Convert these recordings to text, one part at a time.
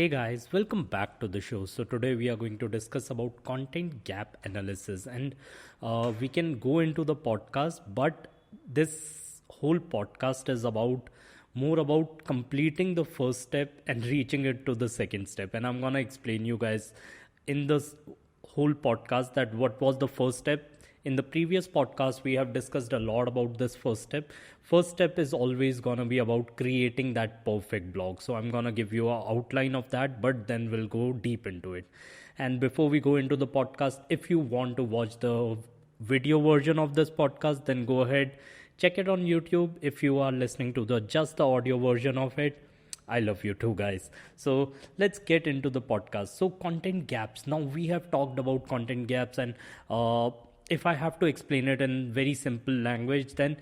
Hey guys, welcome back to the show. So today we are going to discuss about content gap analysis, and we can go into the podcast, but this whole podcast is about more about completing the first step and reaching it to the second step. And I'm gonna explain you guys in this whole podcast that what was the first step. In the previous podcast we have discussed a lot about this first step is always going to be about creating that perfect blog. So I'm going to give you an outline of that, but then we'll go deep into it. And before we go into the podcast, if you want to watch the video version of this podcast, then go ahead, check it on YouTube. If you are listening to the just the audio version of it, I love you too, guys. So let's get into the podcast. So content gaps. Now we have talked about content gaps, and if I have to explain it in very simple language, then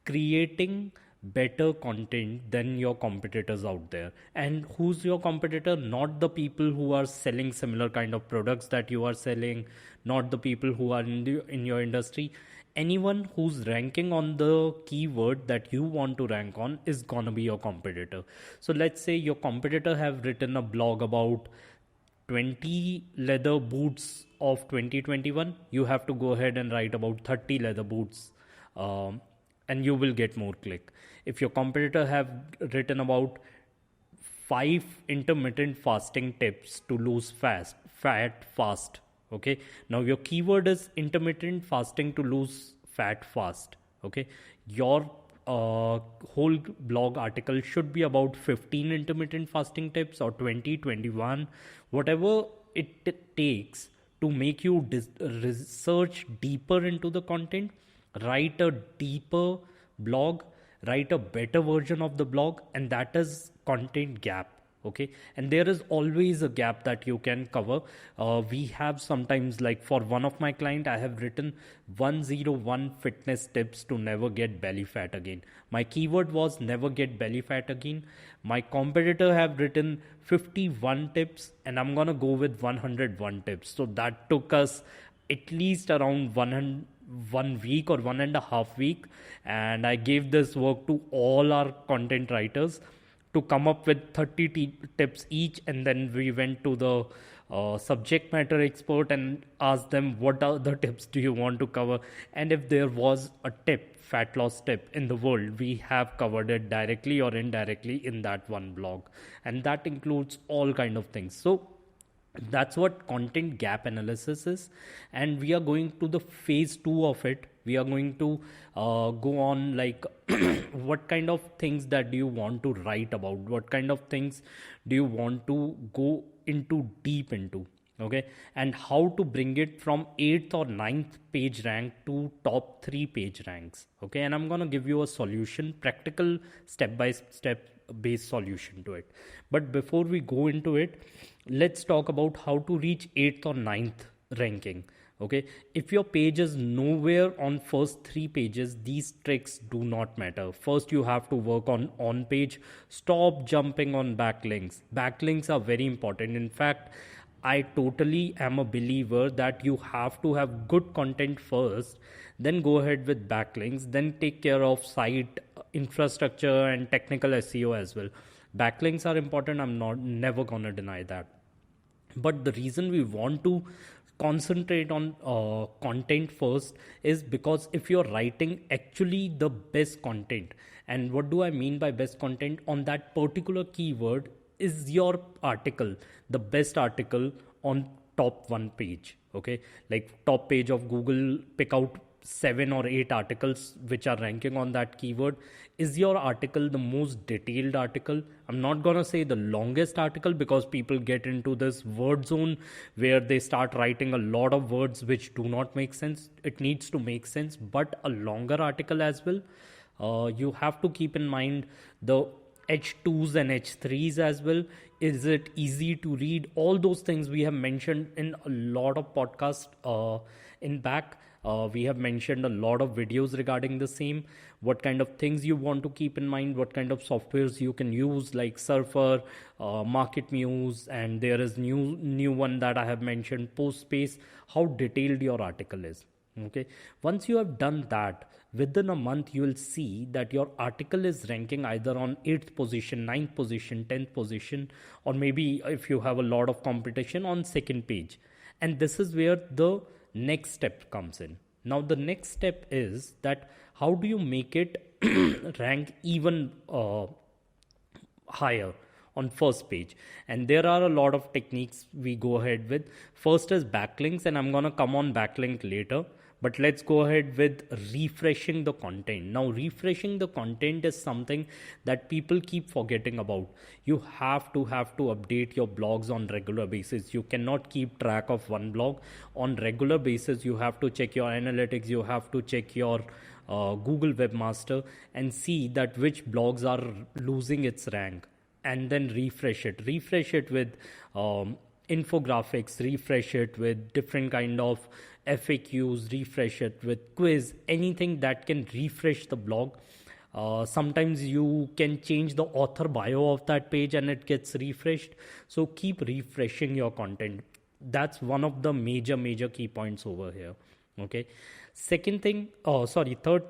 creating better content than your competitors out there. And who's your competitor? Not the people who are selling similar kind of products that you are selling, not the people who are in your industry. Anyone who's ranking on the keyword that you want to rank on is gonna be your competitor. So let's say your competitor have written a blog about 20 leather boots of 2021. You have to go ahead and write about 30 leather boots, and you will get more click. If your competitor have written about 5 intermittent fasting tips to lose fat fast, okay, now your keyword is intermittent fasting to lose fat fast, okay, your whole blog article should be about 15 intermittent fasting tips or 20, 21, whatever it takes to make you research deeper into the content, write a deeper blog, write a better version of the blog, and that is content gap. Okay, and there is always a gap that you can cover. We have sometimes, like for one of my client, I have written 101 fitness tips to never get belly fat again. My keyword was never get belly fat again. My competitor have written 51 tips, and I'm gonna go with 101 tips. So that took us at least around 1 week or 1.5 weeks, and I gave this work to all our content writers to come up with 30 tips each. And then we went to the subject matter expert and asked them, what other tips do you want to cover? And if there was a tip, fat loss tip in the world, we have covered it directly or indirectly in that one blog, and that includes all kind of things. So that's what content gap analysis is, and we are going to the phase 2 of it. We are going to go on, like what kind of things that do you want to write about, what kind of things do you want to go into deep into, okay, and how to bring it from 8th or 9th page rank to top 3 page ranks, okay. And I'm gonna give you a solution, practical step by step based solution to it. But before we go into it, let's talk about how to reach 8th or 9th ranking. Okay, if your page is nowhere on first 3 pages, these tricks do not matter. First you have to work on page. Stop jumping on backlinks. Backlinks are very important. In fact, I totally am a believer that you have to have good content first, then go ahead with backlinks, then take care of site infrastructure and technical SEO as well. Backlinks are important, I'm never gonna deny that. But the reason we want to concentrate on content first is because if you're writing actually the best content, and what do I mean by best content, on that particular keyword, is your article the best article on top 1 page, okay, like top page of Google, pick out 7 or 8 articles which are ranking on that keyword. Is your article the most detailed article? I'm not gonna say the longest article, because people get into this word zone where they start writing a lot of words which do not make sense. It needs to make sense, but a longer article as well. You have to keep in mind the H2s and H3s as well. Is it easy to read? All those things we have mentioned in a lot of podcasts in back. We have mentioned a lot of videos regarding the same. What kind of things you want to keep in mind, what kind of softwares you can use, like Surfer, Market Muse, and there is new one that I have mentioned, Postspace. How detailed your article is. Okay, once you have done that, within a month you will see that your article is ranking either on 8th position, 9th position, 10th position, or maybe if you have a lot of competition, on second page. And this is where the next step comes in. Now the next step is that how do you make it rank even higher on first page? And there are a lot of techniques we go ahead with. First is backlinks, and I'm going to come on backlink later, but let's go ahead with refreshing the content. Now refreshing the content is something that people keep forgetting about. You have to update your blogs on regular basis. You cannot keep track of one blog on regular basis. You have to check your analytics, you have to check your Google webmaster and see that which blogs are losing its rank, and then refresh it with infographics, refresh it with different kind of FAQs, refresh it with quiz, anything that can refresh the blog. Sometimes you can change the author bio of that page and it gets refreshed. So keep refreshing your content. That's one of the major key points over here. Okay, third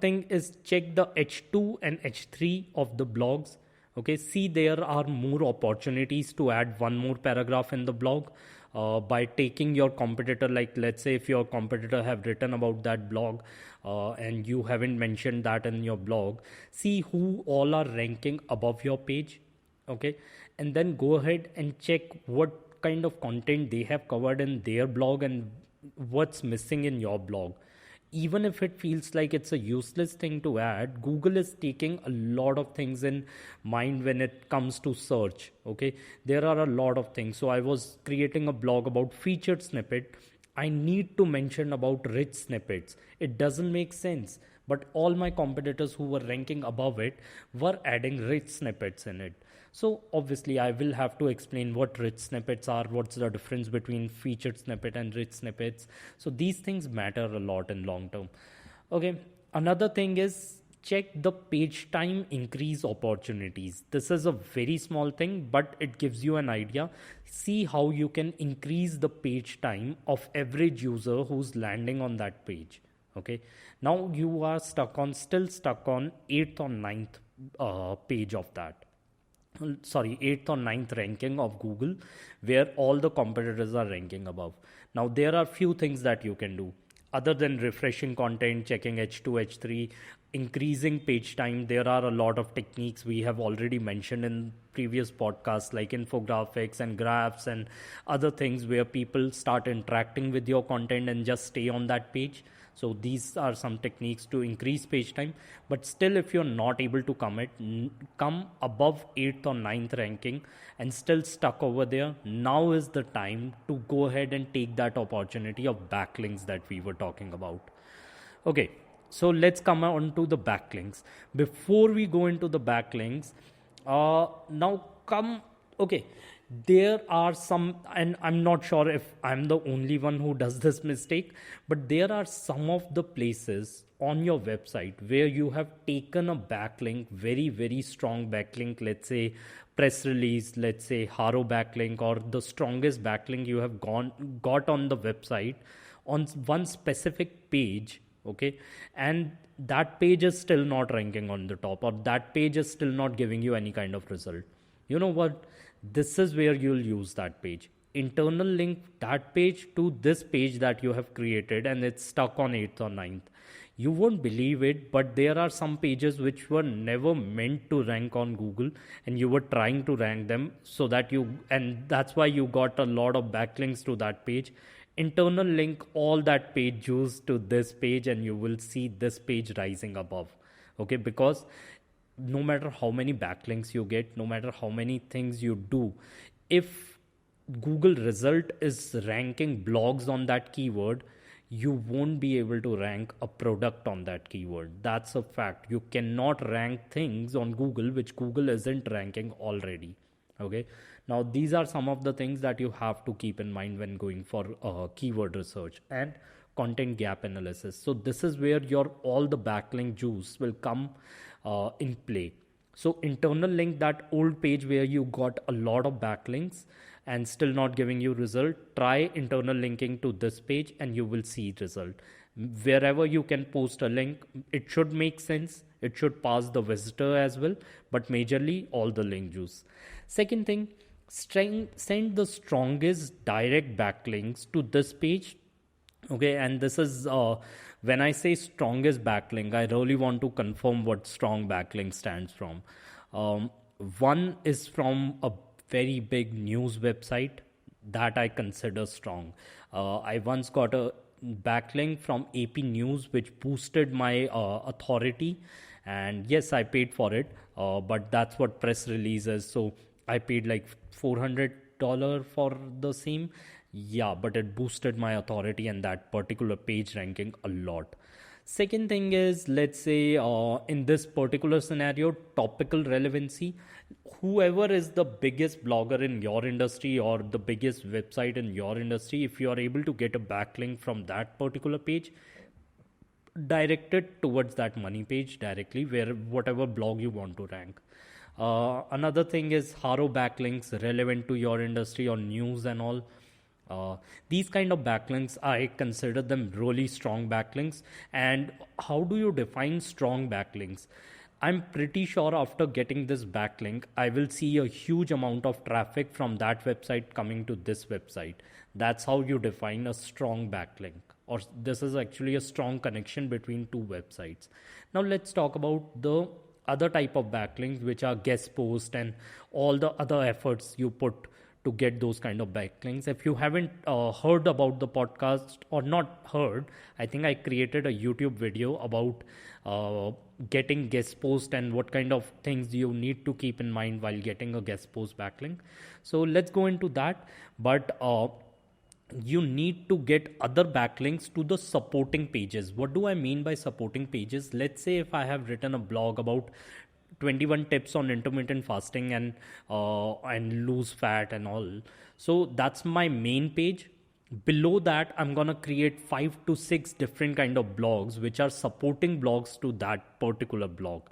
thing is check the H2 and H3 of the blogs. Okay, see, there are more opportunities to add one more paragraph in the blog by taking your competitor. Like, let's say if your competitor have written about that blog and you haven't mentioned that in your blog, see who all are ranking above your page. Okay, and then go ahead and check what kind of content they have covered in their blog and what's missing in your blog. Even if it feels like it's a useless thing to add, Google is taking a lot of things in mind when it comes to search. Okay, there are a lot of things. So I was creating a blog about featured snippet. I need to mention about rich snippets. It doesn't make sense, but all my competitors who were ranking above it were adding rich snippets in it. So obviously I will have to explain what rich snippets are, what's the difference between featured snippet and rich snippets. So these things matter a lot in long term. Okay, another thing is check the page time increase opportunities. This is a very small thing, but it gives you an idea. See how you can increase the page time of average user who's landing on that page. Okay, now you are still stuck on 8th or 9th page of that. 8th or 9th ranking of Google, where all the competitors are ranking above. Now there are few things that you can do other than refreshing content, checking H2, H3, increasing page time. There are a lot of techniques we have already mentioned in previous podcasts, like infographics and graphs and other things where people start interacting with your content and just stay on that page. So these are some techniques to increase page time. But still, if you're not able to come above 8th or 9th ranking and still stuck over there, now is the time to go ahead and take that opportunity of backlinks that we were talking about. Okay, so let's come on to the backlinks. Before we go into the backlinks, there are some, and I'm not sure if I'm the only one who does this mistake, but there are some of the places on your website where you have taken a backlink, very strong backlink, let's say press release, let's say HARO backlink, or the strongest backlink you have got on the website on one specific page. Okay, and that page is still not ranking on the top, or that page is still not giving you any kind of result. You know what? This is where you'll use that page. Internal link that page to this page that you have created, and it's stuck on 8th or 9th. You won't believe it, but there are some pages which were never meant to rank on Google, and you were trying to rank them so that and that's why you got a lot of backlinks to that page. Internal link all that page used to this page, and you will see this page rising above. Okay, because no matter how many backlinks you get, no matter how many things you do, if Google result is ranking blogs on that keyword, you won't be able to rank a product on that keyword. That's a fact. You cannot rank things on Google which Google isn't ranking already. Okay, now these are some of the things that you have to keep in mind when going for keyword research and content gap analysis. So this is where your all the backlink juice will come in play. So internal link that old page where you got a lot of backlinks and still not giving you result, try internal linking to this page and you will see result. Wherever you can post a link, it should make sense, it should pass the visitor as well, but majorly all the link juice. Second thing, send the strongest direct backlinks to this page. Okay, and this is when I say strongest backlink, I really want to confirm what strong backlink stands from. um, One is from a very big news website that I consider strong. I once got a backlink from AP News which boosted my authority, and yes, I paid for it, but that's what press release is. So I paid like $400 for the same. Yeah, but it boosted my authority and that particular page ranking a lot. Second thing is, let's say in this particular scenario, topical relevancy. Whoever is the biggest blogger in your industry or the biggest website in your industry, if you are able to get a backlink from that particular page, direct it towards that money page directly, where whatever blog you want to rank. Another thing is HARO backlinks relevant to your industry or news and all. These kind of backlinks, I consider them really strong backlinks. And how do you define strong backlinks? I'm pretty sure after getting this backlink, I will see a huge amount of traffic from that website coming to this website. That's how you define a strong backlink, or this is actually a strong connection between two websites. Now let's talk about the other type of backlinks, which are guest post and all the other efforts you put to get those kind of backlinks. If you haven't heard about the podcast, or not heard, I think I created a YouTube video about getting guest post and what kind of things you need to keep in mind while getting a guest post backlink. So let's go into that. But you need to get other backlinks to the supporting pages. What do I mean by supporting pages? Let's say if I have written a blog about 21 tips on intermittent fasting and lose fat and all, so that's my main page. Below that, I'm gonna create 5 to 6 different kind of blogs which are supporting blogs to that particular blog.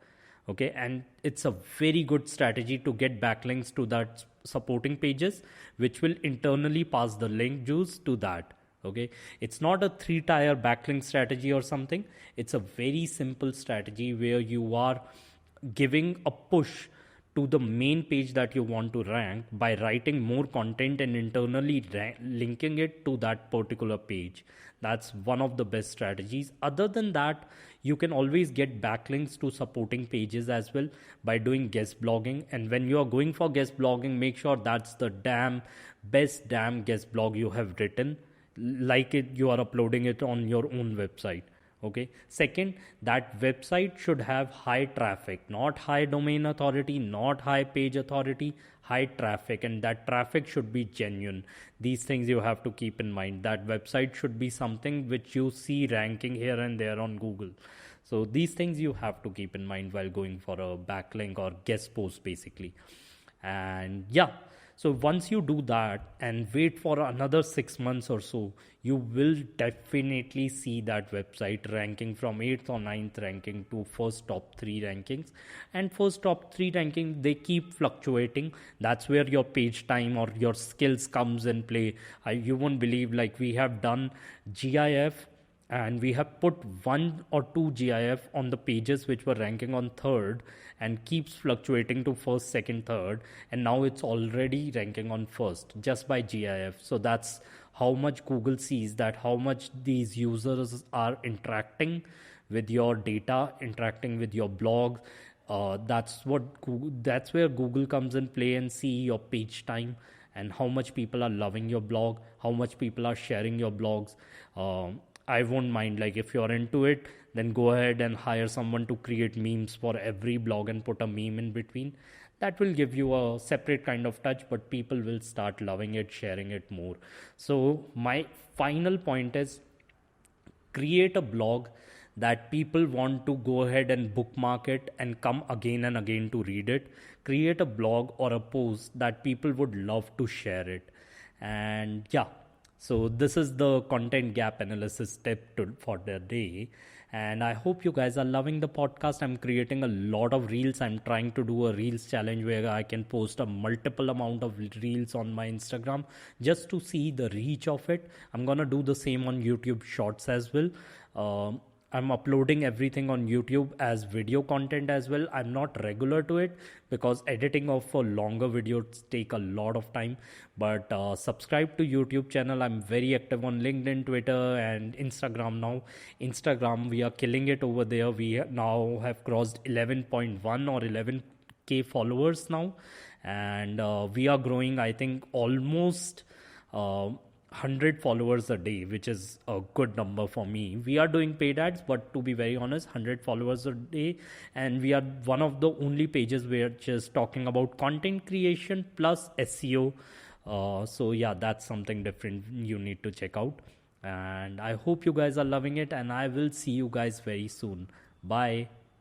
Okay, and it's a very good strategy to get backlinks to that supporting pages, which will internally pass the link juice to that. Okay, it's not a 3-tier backlink strategy or something. It's a very simple strategy where you are giving a push to the main page that you want to rank by writing more content and internally linking it to that particular page. That's one of the best strategies. Other than that, you can always get backlinks to supporting pages as well by doing guest blogging. And when you are going for guest blogging, make sure that's the best guest blog you have written, like it you are uploading it on your own website. Okay, second, that website should have high traffic, not high domain authority, not high page authority, high traffic, and that traffic should be genuine. These things you have to keep in mind. That website should be something which you see ranking here and there on Google. So these things you have to keep in mind while going for a backlink or guest post basically. And yeah, so once you do that and wait for another 6 months or so, you will definitely see that website ranking from 8th or 9th ranking to first top 3 rankings. And first top 3 ranking, they keep fluctuating. That's where your page time or your skills comes in play. You won't believe, like, we have done GIF and we have put 1 or 2 GIF on the pages which were ranking on 3rd and keeps fluctuating to 1st, 2nd, 3rd, and now it's already ranking on 1st just by GIF. So that's how much Google sees, that how much these users are interacting with your data, interacting with your blog. That's where Google comes in play and see your page time and how much people are loving your blog, how much people are sharing your blogs. I won't mind, like, if you're into it, then go ahead and hire someone to create memes for every blog and put a meme in between. That will give you a separate kind of touch, but people will start loving it, sharing it more. So my final point is, create a blog that people want to go ahead and bookmark it and come again and again to read it. Create a blog or a post that people would love to share it. And yeah, So this is the content gap analysis tip for the day. And I hope you guys are loving the podcast. I'm creating a lot of reels. I'm trying to do a reels challenge where I can post a multiple amount of reels on my Instagram just to see the reach of it. I'm gonna do the same on YouTube Shorts as well. I'm uploading everything on YouTube as video content as well. I'm not regular to it because editing of a longer videos take a lot of time. But subscribe to YouTube channel. I'm very active on LinkedIn, Twitter, and Instagram now. Instagram, we are killing it over there. We now have crossed 11.1 or 11K followers now, and we are growing. I think almost. 100 followers a day, which is a good number for me. We are doing paid ads, but to be very honest, 100 followers a day, and we are one of the only pages where just talking about content creation plus SEO. So yeah, that's something different you need to check out. And I hope you guys are loving it, and I will see you guys very soon. Bye.